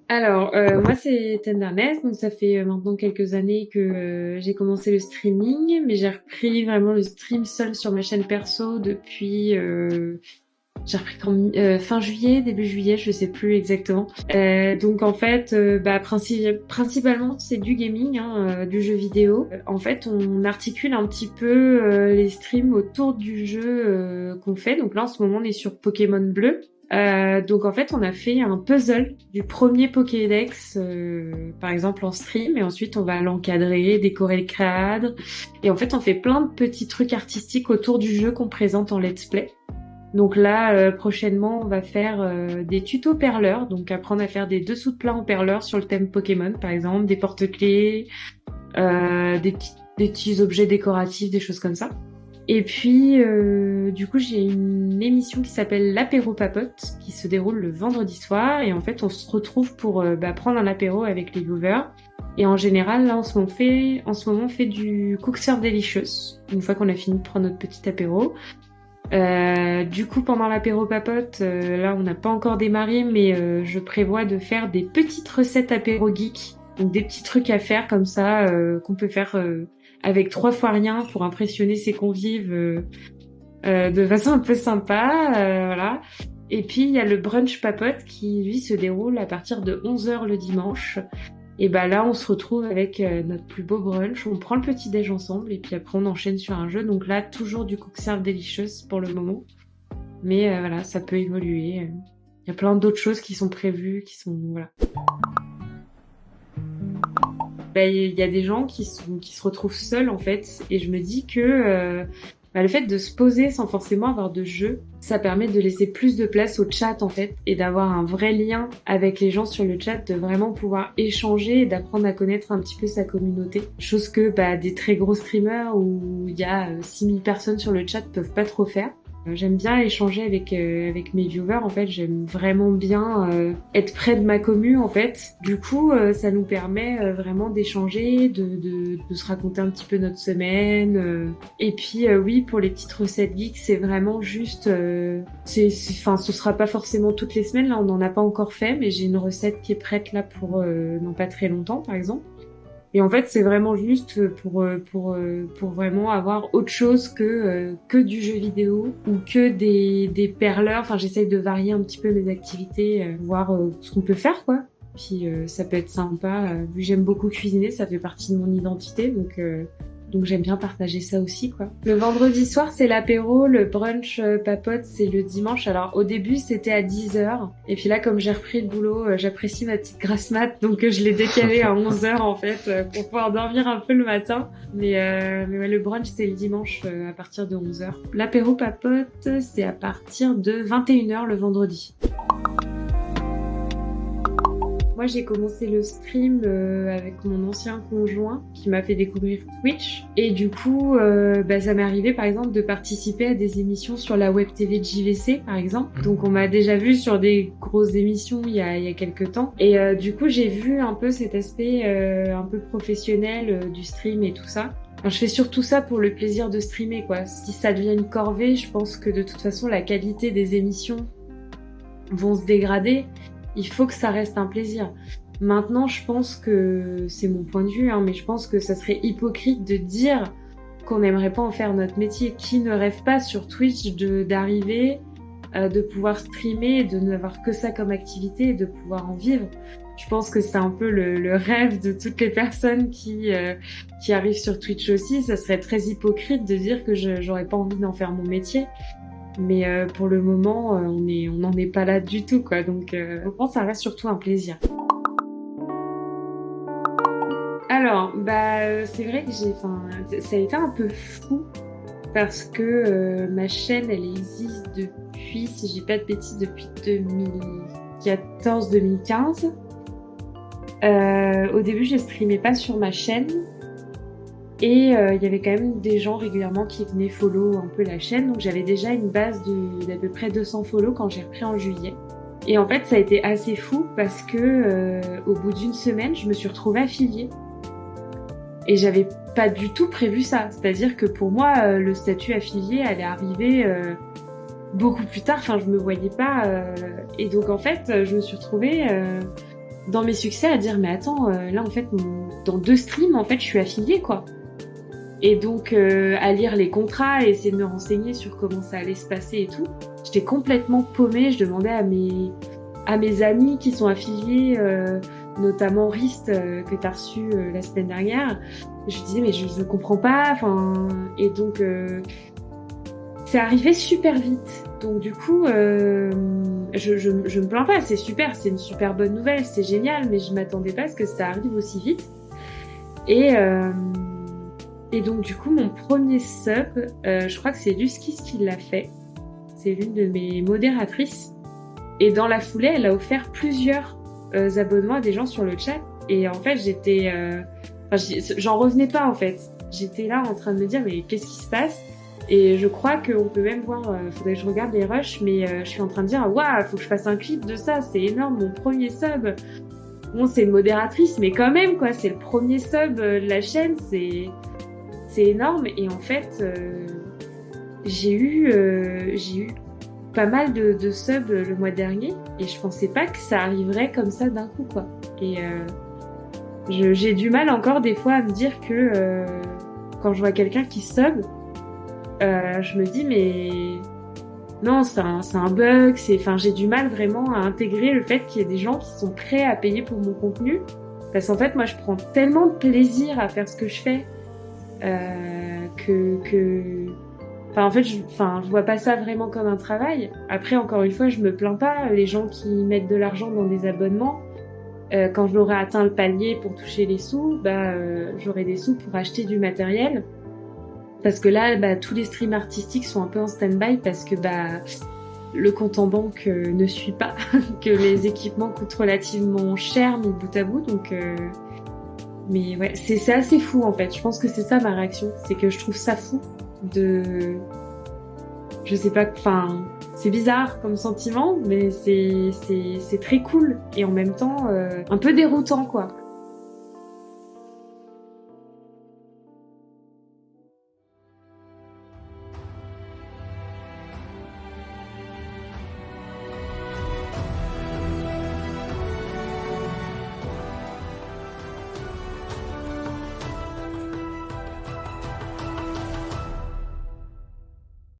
Alors, moi, c'est Tenderness, donc ça fait maintenant quelques années que j'ai commencé le streaming, mais j'ai repris vraiment le stream seul sur ma chaîne perso depuis. J'ai repris fin juillet, début juillet, je sais plus exactement. Donc en fait, principalement c'est du gaming, hein, du jeu vidéo. En fait, on articule un petit peu les streams autour du jeu qu'on fait. Donc là, en ce moment, on est sur Pokémon Bleu. Donc en fait, on a fait un puzzle du premier Pokédex, par exemple en stream, et ensuite on va l'encadrer, décorer le cadre, et en fait on fait plein de petits trucs artistiques autour du jeu qu'on présente en let's play. Donc là, prochainement, on va faire des tutos perleurs, donc apprendre à faire des dessous de plat en perleur sur le thème Pokémon, par exemple, des porte-clés, des petits objets décoratifs, des choses comme ça. Et puis, du coup, j'ai une émission qui s'appelle l'apéro papote, qui se déroule le vendredi soir. Et en fait, on se retrouve pour prendre un apéro avec les viewers. Et en général, là, en ce moment, on fait du Cook Serve Delicious, une fois qu'on a fini de prendre notre petit apéro. Du coup, pendant l'apéro papote, là, on n'a pas encore démarré, mais je prévois de faire des petites recettes apéro geek. Donc des petits trucs à faire comme ça, qu'on peut faire avec 3 fois rien pour impressionner ses convives de façon un peu sympa, voilà. Et puis il y a le brunch papote qui lui se déroule à partir de 11h le dimanche. Et bah là on se retrouve avec notre plus beau brunch, on prend le petit déj ensemble et puis après on enchaîne sur un jeu. Donc là toujours du Cook Serve Delicious pour le moment. Mais voilà, ça peut évoluer. Il y a plein d'autres choses qui sont prévues, qui sont voilà. Bah, il y a des gens qui se retrouvent seuls en fait, et je me dis que le fait de se poser sans forcément avoir de jeu, ça permet de laisser plus de place au chat en fait, et d'avoir un vrai lien avec les gens sur le chat, de vraiment pouvoir échanger et d'apprendre à connaître un petit peu sa communauté. Chose que des très gros streamers où il y a 6000 personnes sur le chat peuvent pas trop faire. J'aime bien échanger avec mes viewers, en fait, j'aime vraiment bien être près de ma commu, en fait. Du coup, ça nous permet vraiment d'échanger, de se raconter un petit peu notre semaine. Et puis, oui, pour les petites recettes geeks, c'est vraiment juste... Enfin, ce sera pas forcément toutes les semaines, là, on n'en a pas encore fait, mais j'ai une recette qui est prête là pour dans pas très longtemps, par exemple. Et en fait, c'est vraiment juste pour vraiment avoir autre chose que du jeu vidéo ou que des perleurs. Enfin, j'essaye de varier un petit peu mes activités, voir ce qu'on peut faire, quoi. Puis ça peut être sympa. Vu que j'aime beaucoup cuisiner, ça fait partie de mon identité, donc j'aime bien partager ça aussi, quoi. Le vendredi soir, c'est l'apéro, le brunch papote, c'est le dimanche. Alors au début, c'était à 10h. Et puis là, comme j'ai repris le boulot, j'apprécie ma petite grasse mat, donc je l'ai décalé à 11h en fait, pour pouvoir dormir un peu le matin. Mais ouais, le brunch, c'est le dimanche à partir de 11h. L'apéro papote, c'est à partir de 21h le vendredi. Moi, j'ai commencé le stream avec mon ancien conjoint qui m'a fait découvrir Twitch. Et du coup, ça m'est arrivé, par exemple, de participer à des émissions sur la web TV de JVC, par exemple. Donc, on m'a déjà vu sur des grosses émissions il y a quelques temps. Et du coup, j'ai vu un peu cet aspect un peu professionnel du stream et tout ça. Alors, je fais surtout ça pour le plaisir de streamer, quoi. Si ça devient une corvée, je pense que de toute façon, la qualité des émissions vont se dégrader. Il faut que ça reste un plaisir. Maintenant, je pense que c'est mon point de vue, hein, mais je pense que ça serait hypocrite de dire qu'on n'aimerait pas en faire notre métier. Qui ne rêve pas sur Twitch d'arriver, de pouvoir streamer, et de n'avoir que ça comme activité et de pouvoir en vivre. Je pense que c'est un peu le rêve de toutes les personnes qui arrivent sur Twitch aussi. Ça serait très hypocrite de dire que j'aurais pas envie d'en faire mon métier. Mais pour le moment, on n'en est pas là du tout, quoi. Donc, je pense que ça reste surtout un plaisir. Alors, c'est vrai que ça a été un peu fou parce que ma chaîne, elle existe depuis, si je dis pas de bêtises, depuis 2014-2015. Au début, je streamais pas sur ma chaîne. Et il y avait quand même des gens régulièrement qui venaient follow un peu la chaîne. Donc j'avais déjà une base d'à peu près 200 follow quand j'ai repris en juillet. Et en fait, ça a été assez fou parce que au bout d'une semaine, je me suis retrouvée affiliée. Et j'avais pas du tout prévu ça. C'est-à-dire que pour moi, le statut affilié allait arriver beaucoup plus tard. Enfin, je me voyais pas. Et donc en fait, je me suis retrouvée dans mes succès à dire mais attends, là en fait dans 2 streams en fait je suis affiliée quoi. Et donc à lire les contrats et essayer de me renseigner sur comment ça allait se passer et tout. J'étais complètement paumée, je demandais à mes amis qui sont affiliés, notamment Rist que t'as reçu la semaine dernière. Je disais mais je comprends pas, enfin et donc c'est arrivé super vite. Donc du coup, je me plains pas, c'est super, c'est une super bonne nouvelle, c'est génial, mais je m'attendais pas à ce que ça arrive aussi vite. Et, euh, et donc du coup, mon premier sub, je crois que c'est Luskis qui l'a fait. C'est l'une de mes modératrices. Et dans la foulée, elle a offert plusieurs abonnements à des gens sur le chat. Et en fait, j'en revenais pas en fait. J'étais là en train de me dire mais qu'est-ce qui se passe? Et je crois qu'on peut même voir, faudrait que je regarde les rushs, mais je suis en train de dire waouh, faut que je fasse un clip de ça, c'est énorme, mon premier sub. Bon, c'est une modératrice, mais quand même quoi, c'est le premier sub de la chaîne, c'est énorme. Et en fait, j'ai eu pas mal de subs le mois dernier, et je pensais pas que ça arriverait comme ça d'un coup quoi. Et j'ai du mal encore des fois à me dire que quand je vois quelqu'un qui sub, je me dis mais non, c'est un bug, enfin j'ai du mal vraiment à intégrer le fait qu'il y ait des gens qui sont prêts à payer pour mon contenu, parce qu'en fait moi je prends tellement de plaisir à faire ce que je fais que enfin en fait je vois pas ça vraiment comme un travail. Après encore une fois je me plains pas, les gens qui mettent de l'argent dans des abonnements, quand j'aurai atteint le palier pour toucher les sous, j'aurai des sous pour acheter du matériel. Parce que là, tous les streams artistiques sont un peu en stand-by parce que le compte en banque ne suit pas, que les équipements coûtent relativement cher mis bout à bout. Donc, mais ouais, c'est assez fou en fait. Je pense que c'est ça ma réaction, c'est que je trouve ça fou je sais pas, enfin, c'est bizarre comme sentiment, mais c'est très cool et en même temps un peu déroutant quoi.